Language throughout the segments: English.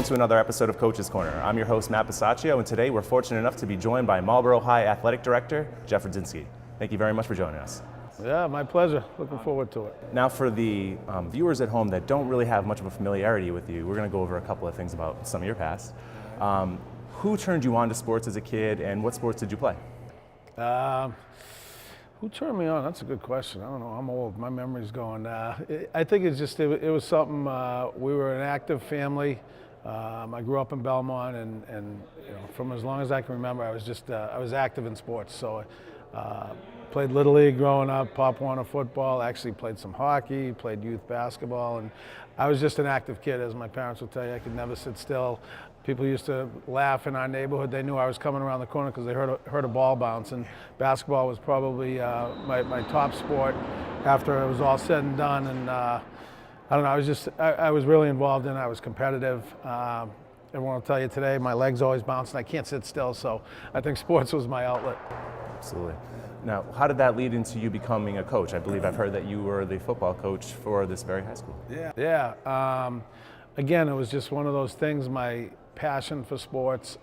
welcome to another episode of Coach's Corner. I'm your host, Matt Bisaccio, and today we're fortunate enough to be joined by Marlborough High Athletic Director, Jeff Rudzinsky. Thank you very much for joining us. Yeah, my pleasure. Looking forward to it. Now for the viewers at home that don't really have much of a familiarity with you, we're going to go over a couple of things about some of your past. Who turned you on to sports as a kid, and what sports did you play? Who turned me on? That's a good question. I don't know. I'm old. My memory's going. I think it's just it was something. We were an active family. I grew up in Belmont, and you know, from as long as I can remember, I was active in sports. So played Little League growing up, Pop Warner football. Actually played some hockey, played youth basketball, and I was just an active kid, as my parents would tell you. I could never sit still. People used to laugh in our neighborhood. They knew I was coming around the corner because they heard a ball bounce, and basketball was probably my top sport after it was all said and done. And I don't know, I was really involved in it. I was competitive. Everyone will tell you today, my legs always bounce and I can't sit still, so I think sports was my outlet. Absolutely. Now, how did that lead into you becoming a coach? I believe I've heard that you were the football coach for this very high school. Yeah. Again, it was just one of those things, my passion for sports.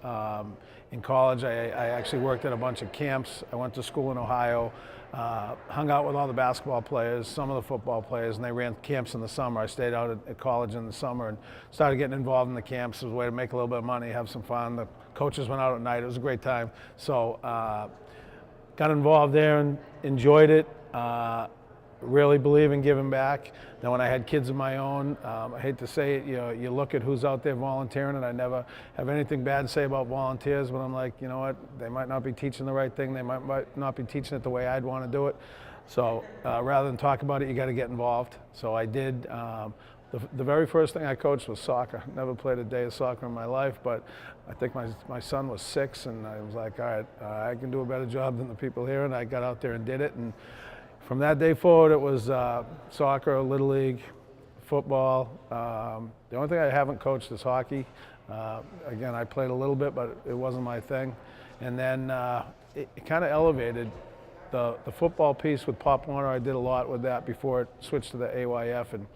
In college, I actually worked at a bunch of camps. I went to school in Ohio, hung out with all the basketball players, some of the football players, and they ran camps in the summer. I stayed out at college in the summer and started getting involved in the camps. It was a way to make a little bit of money, have some fun. The coaches went out at night. It was a great time. So got involved there and enjoyed it. Really believe in giving back. Then when I had kids of my own, I hate to say it, you look at who's out there volunteering, and I never have anything bad to say about volunteers, but I'm like, you know what, they might not be teaching the right thing, they might not be teaching it the way I'd want to do it. So rather than talk about it, you got to get involved. So I did. The very first thing I coached was soccer. Never played a day of soccer in my life, but I think my son was 6, and I was like, all right, I can do a better job than the people here, and I got out there and did it. And from that day forward, it was soccer, Little League, football. The only thing I haven't coached is hockey. Again, I played a little bit, but it wasn't my thing. And then it kind of elevated the football piece with Pop Warner. I did a lot with that before it switched to the AYF. And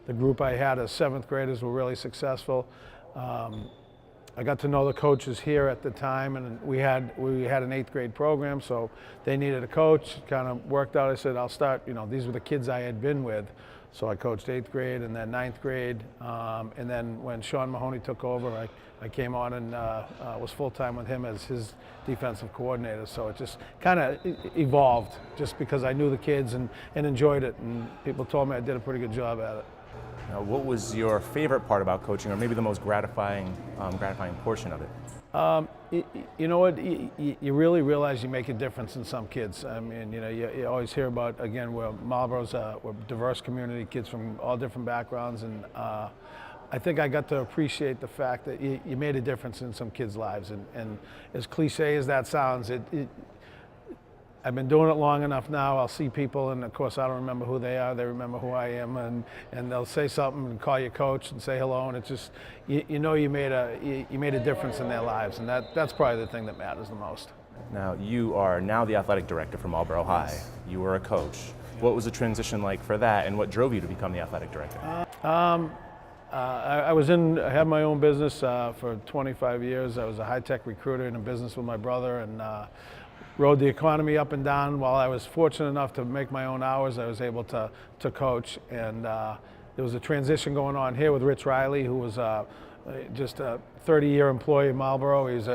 the group I had as 7th graders were really successful. I got to know the coaches here at the time, and we had an 8th grade program, so they needed a coach. Kind of worked out. I said, I'll start. These were the kids I had been with, so I coached 8th grade and then 9th grade, and then when Sean Mahoney took over, I came on and was full time with him as his defensive coordinator. So it just kind of evolved, just because I knew the kids and enjoyed it, and people told me I did a pretty good job at it. Now, what was your favorite part about coaching, or maybe the most gratifying portion of it? You know what? You really realize you make a difference in some kids. I mean, you always hear about, again, Marlborough's we're a diverse community, kids from all different backgrounds, and I think I got to appreciate the fact that you made a difference in some kids' lives. And as cliche as that sounds, I've been doing it long enough now. I'll see people, and of course I don't remember who they are. They remember who I am, and they'll say something and call you coach and say hello, and it's just you made a difference in their lives, and that's probably the thing that matters the most. Now you are now the athletic director for Marlborough High. You were a coach. What was the transition like for that, and what drove you to become the athletic director? I had my own business for 25 years. I was a high-tech recruiter in a business with my brother, and rode the economy up and down. While I was fortunate enough to make my own hours, I was able to coach. And there was a transition going on here with Rich Riley, who was just a 30-year employee of Marlborough. He's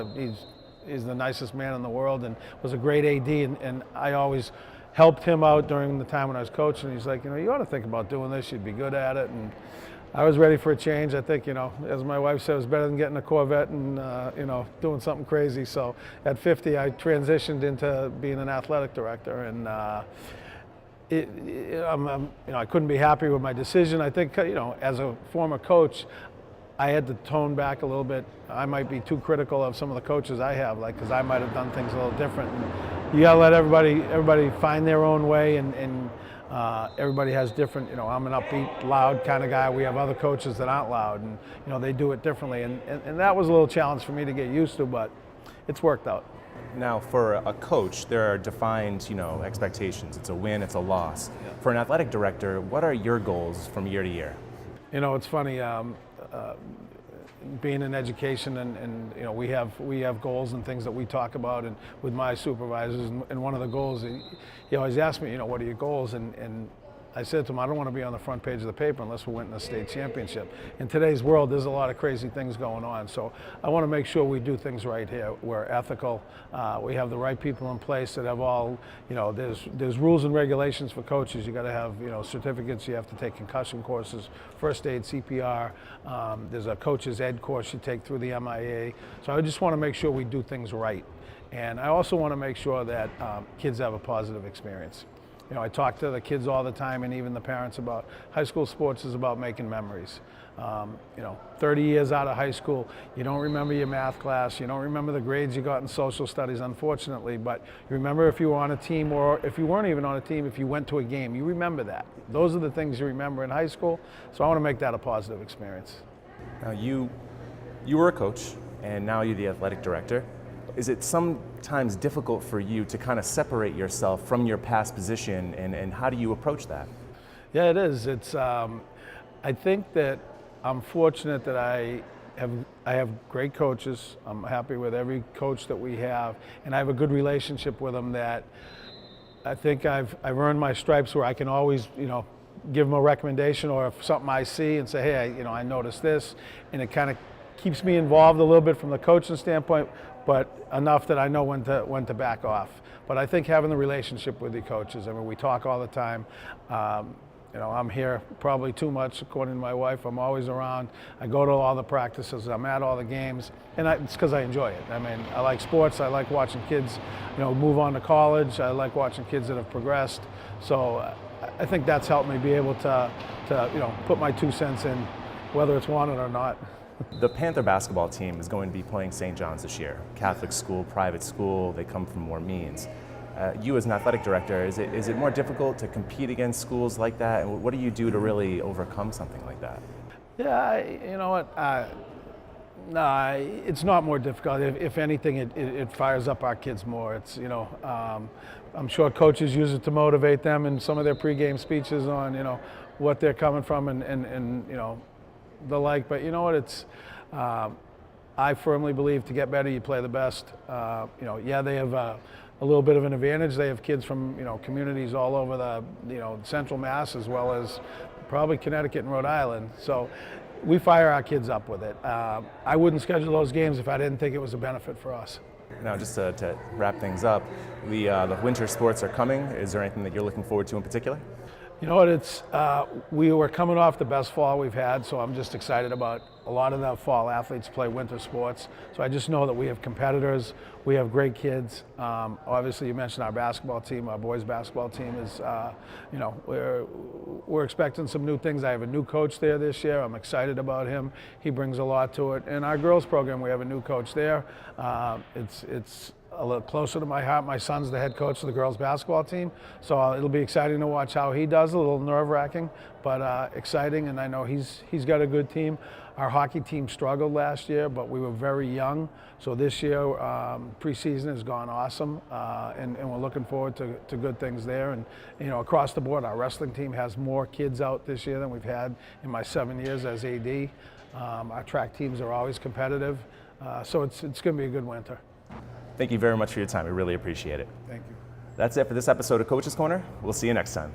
the nicest man in the world and was a great AD. And I always helped him out during the time when I was coaching. He's like, you ought to think about doing this. You'd be good at it. And I was ready for a change. I think, as my wife said, it was better than getting a Corvette and, doing something crazy. So at 50, I transitioned into being an athletic director, and I couldn't be happy with my decision. I think, as a former coach, I had to tone back a little bit. I might be too critical of some of the coaches I have, because I might have done things a little different. And you got to let everybody find their own way, and everybody has different, I'm an upbeat, loud kind of guy. We have other coaches that aren't loud, and they do it differently. And that was a little challenge for me to get used to, but it's worked out. Now, for a coach, there are defined, expectations. It's a win, it's a loss. Yeah. For an athletic director, what are your goals from year to year? It's funny. being in education, and you know, we have goals and things that we talk about, and with my supervisors, and one of the goals, he always asks me, you know, what are your goals? And I said to him, I don't want to be on the front page of the paper unless we're winning a state championship. In today's world, there's a lot of crazy things going on, so I want to make sure we do things right here. We're ethical. We have the right people in place that have all, you know, there's rules and regulations for coaches. You got to have, you know, certificates. You have to take concussion courses, first aid, CPR. There's a coach's ed course you take through the MIA. So I just want to make sure we do things right. And I also want to make sure that kids have a positive experience. You know, I talk to the kids all the time, and even the parents, about high school sports is about making memories. You know, 30 years out of high school, you don't remember your math class, you don't remember the grades you got in social studies, unfortunately, but you remember if you were on a team, or if you weren't even on a team, if you went to a game, you remember that. Those are the things you remember in high school, so I want to make that a positive experience. Now you were a coach, and now you're the athletic director. Is it sometimes difficult for you to kind of separate yourself from your past position, and how do you approach that? Yeah, it is. It's. I think that I'm fortunate that I have great coaches. I'm happy with every coach that we have, and I have a good relationship with them. That I think I've earned my stripes, where I can always, you know, give them a recommendation, or if something I see and say, hey, you know, I noticed this, and it kind of keeps me involved a little bit from the coaching standpoint, but enough that I know when to back off. But I think having the relationship with the coaches, I mean, we talk all the time. You know, I'm here probably too much, according to my wife. I'm always around. I go to all the practices. I'm at all the games, and it's because I enjoy it. I mean, I like sports. I like watching kids, you know, move on to college. I like watching kids that have progressed. So I think that's helped me be able to you know, put my 2 cents in, whether it's wanted or not. The Panther basketball team is going to be playing St. John's this year. Catholic school, private school, they come from more means. You as an athletic director, is it more difficult to compete against schools like that? And what do you do to really overcome something like that? Yeah, you know what? No, it's not more difficult. If anything, it fires up our kids more. It's, you know, I'm sure coaches use it to motivate them in some of their pregame speeches on, you know, what they're coming from and you know, the like. But you know what? It's I firmly believe to get better, you play the best. You know, yeah, they have a little bit of an advantage. They have kids from, you know, communities all over the, you know, Central Mass, as well as probably Connecticut and Rhode Island. So we fire our kids up with it. I wouldn't schedule those games if I didn't think it was a benefit for us. Now, just to wrap things up, the winter sports are coming. Is there anything that you're looking forward to in particular? You know what, it's, we were coming off the best fall we've had, so I'm just excited about a lot of the fall athletes play winter sports. So I just know that we have competitors, we have great kids. Obviously, you mentioned our basketball team, our boys basketball team is, you know, we're expecting some new things. I have a new coach there this year. I'm excited about him. He brings a lot to it. And our girls program, we have a new coach there. It's a little closer to my heart. My son's the head coach of the girls basketball team, so it'll be exciting to watch how he does. A little nerve-wracking, but exciting, and I know he's got a good team. Our hockey team struggled last year, but we were very young, so this year preseason has gone awesome, and we're looking forward to good things there. And you know, across the board, our wrestling team has more kids out this year than we've had in my 7 years as AD. Our track teams are always competitive, so it's going to be a good winter. Thank you very much for your time. We really appreciate it. Thank you. That's it for this episode of Coach's Corner. We'll see you next time.